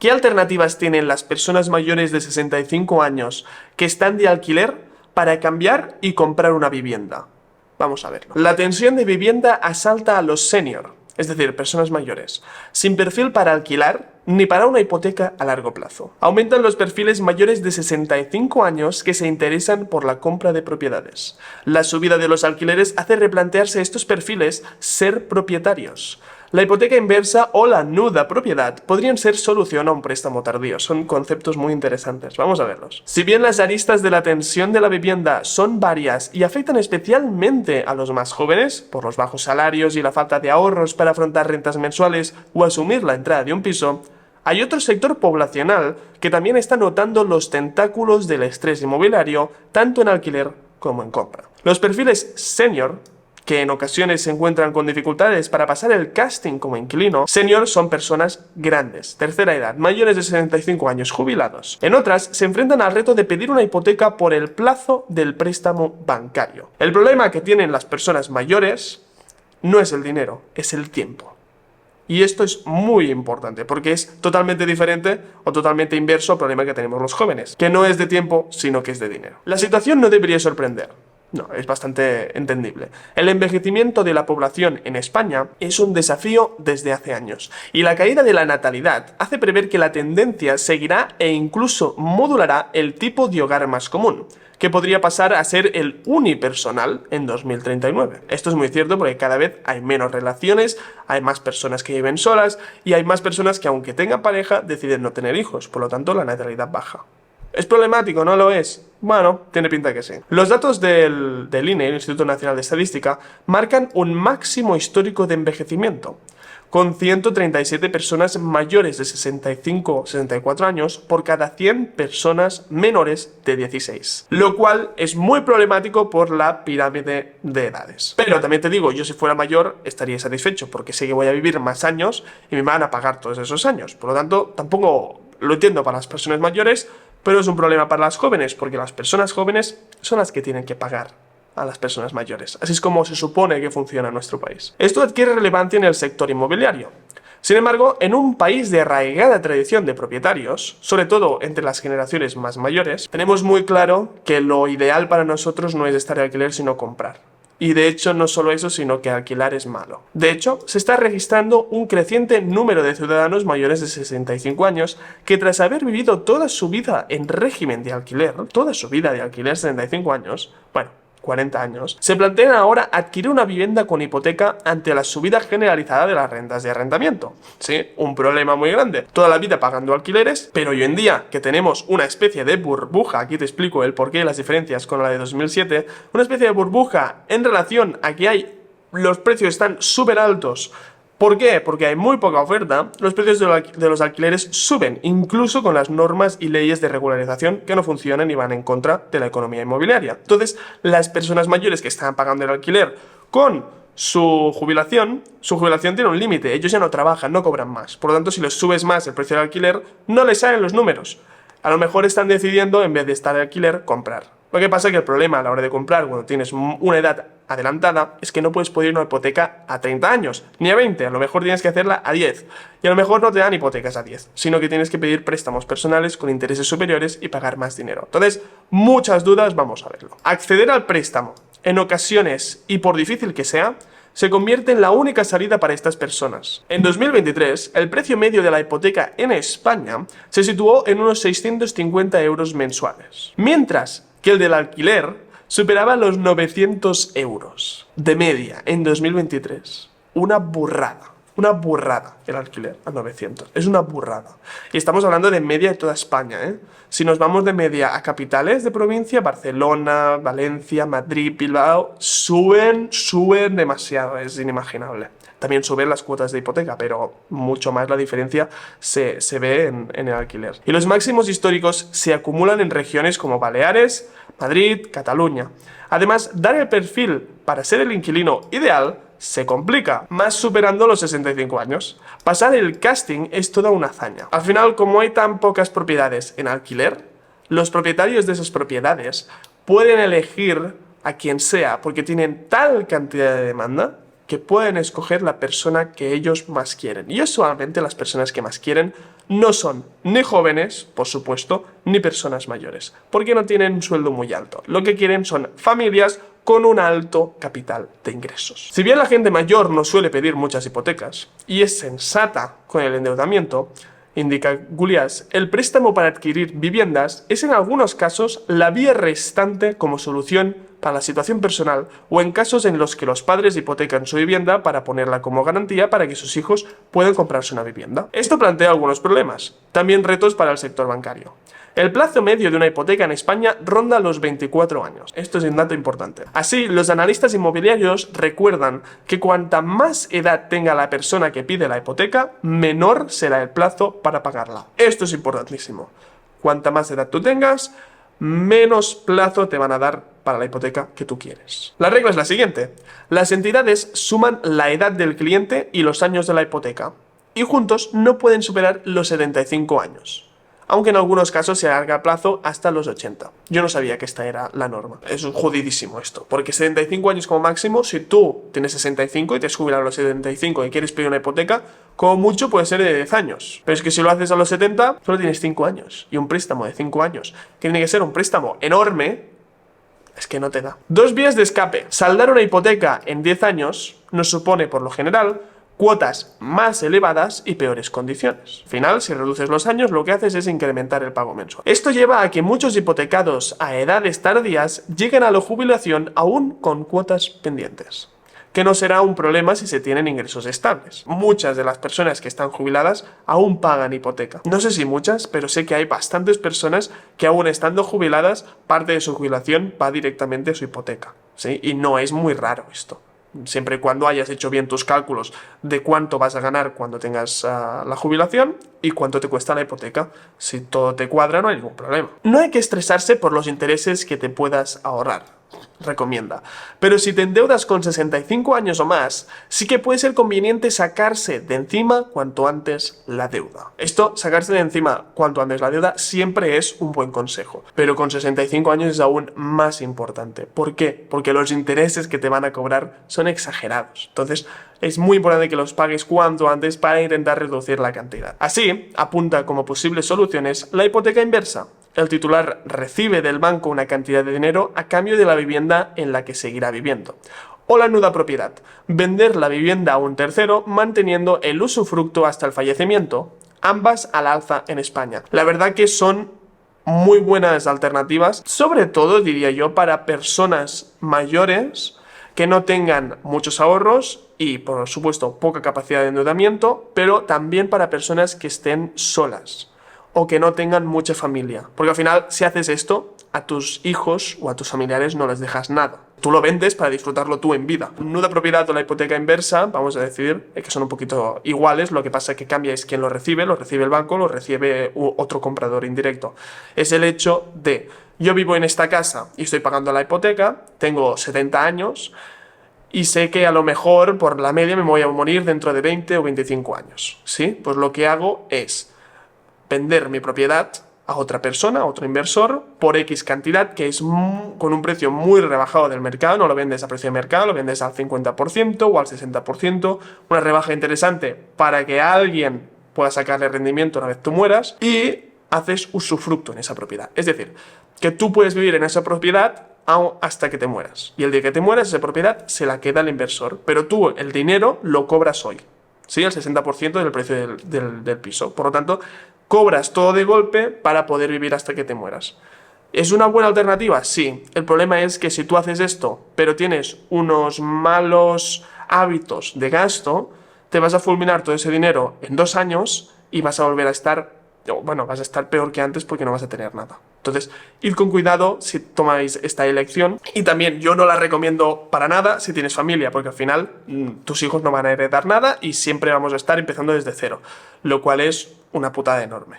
¿Qué alternativas tienen las personas mayores de 65 años que están de alquiler para cambiar y comprar una vivienda? Vamos a verlo. La tensión de vivienda asalta a los senior, es decir, personas mayores, sin perfil para alquilar ni para una hipoteca a largo plazo. Aumentan los perfiles mayores de 65 años que se interesan por la compra de propiedades. La subida de los alquileres hace replantearse estos perfiles ser propietarios. La hipoteca inversa o la nuda propiedad podrían ser solución a un préstamo tardío. Son conceptos muy interesantes. Vamos a verlos. Si bien las aristas de la tensión de la vivienda son varias y afectan especialmente a los más jóvenes, por los bajos salarios y la falta de ahorros para afrontar rentas mensuales o asumir la entrada de un piso, hay otro sector poblacional que también está notando los tentáculos del estrés inmobiliario, tanto en alquiler como en compra. Los perfiles senior, que en ocasiones se encuentran con dificultades para pasar el casting como inquilino, senior son personas grandes, tercera edad, mayores de 65 años, jubilados. En otras, se enfrentan al reto de pedir una hipoteca por el plazo del préstamo bancario. El problema que tienen las personas mayores no es el dinero, es el tiempo. Y esto es muy importante porque es totalmente diferente o totalmente inverso al problema que tenemos los jóvenes, que no es de tiempo, sino que es de dinero. La situación no debería sorprender. No, es bastante entendible. El envejecimiento de la población en España es un desafío desde hace años, y la caída de la natalidad hace prever que la tendencia seguirá e incluso modulará el tipo de hogar más común, que podría pasar a ser el unipersonal en 2039. Esto es muy cierto porque cada vez hay menos relaciones, hay más personas que viven solas y hay más personas que, aunque tengan pareja, deciden no tener hijos, por lo tanto la natalidad baja. ¿Es problemático? ¿No lo es? Bueno, tiene pinta que sí. Los datos del INE, el Instituto Nacional de Estadística, marcan un máximo histórico de envejecimiento, con 137 personas mayores de 65-64 años por cada 100 personas menores de 16. Lo cual es muy problemático por la pirámide de edades. Pero también te digo, yo si fuera mayor estaría satisfecho porque sé que voy a vivir más años y me van a pagar todos esos años. Por lo tanto, tampoco lo entiendo para las personas mayores, pero es un problema para las jóvenes, porque las personas jóvenes son las que tienen que pagar a las personas mayores. Así es como se supone que funciona nuestro país. Esto adquiere relevancia en el sector inmobiliario. Sin embargo, en un país de arraigada tradición de propietarios, sobre todo entre las generaciones más mayores, tenemos muy claro que lo ideal para nosotros no es estar de alquiler, sino comprar. Y de hecho no solo eso, sino que alquilar es malo. De hecho, se está registrando un creciente número de ciudadanos mayores de 65 años que, tras haber vivido toda su vida en régimen de alquiler, toda su vida de alquiler, 65 años, bueno, 40 años, se plantean ahora adquirir una vivienda con hipoteca ante la subida generalizada de las rentas de arrendamiento. Sí, un problema muy grande. Toda la vida pagando alquileres, pero hoy en día que tenemos una especie de burbuja, aquí te explico el porqué y las diferencias con la de 2007, una especie de burbuja en relación a que los precios están súper altos. ¿Por qué? Porque hay muy poca oferta, los precios de los alquileres suben, incluso con las normas y leyes de regularización que no funcionan y van en contra de la economía inmobiliaria. Entonces, las personas mayores que están pagando el alquiler con su jubilación tiene un límite, ellos ya no trabajan, no cobran más. Por lo tanto, si les subes más el precio del alquiler, no les salen los números. A lo mejor están decidiendo, en vez de estar de alquiler, comprar. Lo que pasa es que el problema a la hora de comprar, cuando tienes una edad adelantada, es que no puedes pedir una hipoteca a 30 años, ni a 20, a lo mejor tienes que hacerla a 10. Y a lo mejor no te dan hipotecas a 10, sino que tienes que pedir préstamos personales con intereses superiores y pagar más dinero. Entonces, muchas dudas, vamos a verlo. Acceder al préstamo, en ocasiones, y por difícil que sea, se convierte en la única salida para estas personas. En 2023, el precio medio de la hipoteca en España se situó en unos 650 euros mensuales, mientras que el del alquiler superaba los 900 euros de media en 2023. Una burrada el alquiler a 900. Es una burrada. Y estamos hablando de media de toda España, ¿eh? Si nos vamos de media a capitales de provincia, Barcelona, Valencia, Madrid, Bilbao, suben demasiado, es inimaginable. También suben las cuotas de hipoteca, pero mucho más la diferencia se ve en el alquiler. Y los máximos históricos se acumulan en regiones como Baleares, Madrid, Cataluña. Además, dar el perfil para ser el inquilino ideal se complica, más superando los 65 años. Pasar el casting es toda una hazaña. Al final, como hay tan pocas propiedades en alquiler, los propietarios de esas propiedades pueden elegir a quien sea porque tienen tal cantidad de demanda que pueden escoger la persona que ellos más quieren. Y usualmente las personas que más quieren no son ni jóvenes, por supuesto, ni personas mayores, porque no tienen un sueldo muy alto. Lo que quieren son familias con un alto capital de ingresos. Si bien la gente mayor no suele pedir muchas hipotecas y es sensata con el endeudamiento, indica Gulyas, el préstamo para adquirir viviendas es en algunos casos la vía restante como solución para la situación personal o en casos en los que los padres hipotecan su vivienda para ponerla como garantía para que sus hijos puedan comprarse una vivienda. Esto plantea algunos problemas, también retos para el sector bancario. El plazo medio de una hipoteca en España ronda los 24 años. Esto es un dato importante. Así, los analistas inmobiliarios recuerdan que cuanta más edad tenga la persona que pide la hipoteca, menor será el plazo para pagarla. Esto es importantísimo. Cuanta más edad tú tengas, menos plazo te van a dar para la hipoteca que tú quieres. La regla es la siguiente. Las entidades suman la edad del cliente y los años de la hipoteca, y juntos no pueden superar los 75 años. Aunque en algunos casos se alarga el plazo hasta los 80. Yo no sabía que esta era la norma. Es jodidísimo esto, porque 75 años como máximo, si tú tienes 65 y te has jubilado a los 75 y quieres pedir una hipoteca, como mucho puede ser de 10 años. Pero es que si lo haces a los 70, solo tienes 5 años. Y un préstamo de 5 años, que tiene que ser un préstamo enorme, es que no te da. Dos vías de escape. Saldar una hipoteca en 10 años nos supone, por lo general, cuotas más elevadas y peores condiciones. Al final, si reduces los años, lo que haces es incrementar el pago mensual. Esto lleva a que muchos hipotecados a edades tardías lleguen a la jubilación aún con cuotas pendientes, que no será un problema si se tienen ingresos estables. Muchas de las personas que están jubiladas aún pagan hipoteca. No sé si muchas, pero sé que hay bastantes personas que aún estando jubiladas, parte de su jubilación va directamente a su hipoteca, ¿sí? Y no es muy raro esto. Siempre y cuando hayas hecho bien tus cálculos de cuánto vas a ganar cuando tengas la jubilación y cuánto te cuesta la hipoteca. Si todo te cuadra, no hay ningún problema. No hay que estresarse por los intereses que te puedas ahorrar, recomienda. Pero si te endeudas con 65 años o más, sí que puede ser conveniente sacarse de encima cuanto antes la deuda. Esto, sacarse de encima cuanto antes la deuda, siempre es un buen consejo. Pero con 65 años es aún más importante. ¿Por qué? Porque los intereses que te van a cobrar son exagerados. Entonces, es muy importante que los pagues cuanto antes para intentar reducir la cantidad. Así, apunta como posibles soluciones la hipoteca inversa. El titular recibe del banco una cantidad de dinero a cambio de la vivienda en la que seguirá viviendo. O la nuda propiedad. Vender la vivienda a un tercero manteniendo el usufructo hasta el fallecimiento. Ambas al alza en España. La verdad que son muy buenas alternativas, sobre todo diría yo para personas mayores que no tengan muchos ahorros y por supuesto poca capacidad de endeudamiento, pero también para personas que estén solas o que no tengan mucha familia. Porque al final, si haces esto, a tus hijos o a tus familiares no les dejas nada. Tú lo vendes para disfrutarlo tú en vida. Nuda propiedad o la hipoteca inversa, vamos a decir, que son un poquito iguales, lo que pasa que cambia es quién lo recibe el banco, lo recibe otro comprador indirecto. Es el hecho de, yo vivo en esta casa y estoy pagando la hipoteca, tengo 70 años, y sé que a lo mejor por la media me voy a morir dentro de 20 o 25 años, ¿sí? Pues lo que hago es vender mi propiedad a otra persona, a otro inversor, por X cantidad, que es con un precio muy rebajado del mercado. No lo vendes a precio de mercado, lo vendes al 50% o al 60%, una rebaja interesante para que alguien pueda sacarle rendimiento una vez tú mueras, y haces usufructo en esa propiedad. Es decir, que tú puedes vivir en esa propiedad hasta que te mueras. Y el día que te mueras, esa propiedad se la queda el inversor, pero tú el dinero lo cobras hoy. ¿Sí? El 60% del precio del piso. Por lo tanto, cobras todo de golpe para poder vivir hasta que te mueras. ¿Es una buena alternativa? Sí. El problema es que si tú haces esto, pero tienes unos malos hábitos de gasto, te vas a fulminar todo ese dinero en 2 años y vas a volver a estar, vas a estar peor que antes porque no vas a tener nada. Entonces, id con cuidado si tomáis esta elección. Y también yo no la recomiendo para nada si tienes familia, porque al final tus hijos no van a heredar nada y siempre vamos a estar empezando desde cero, lo cual es una putada enorme.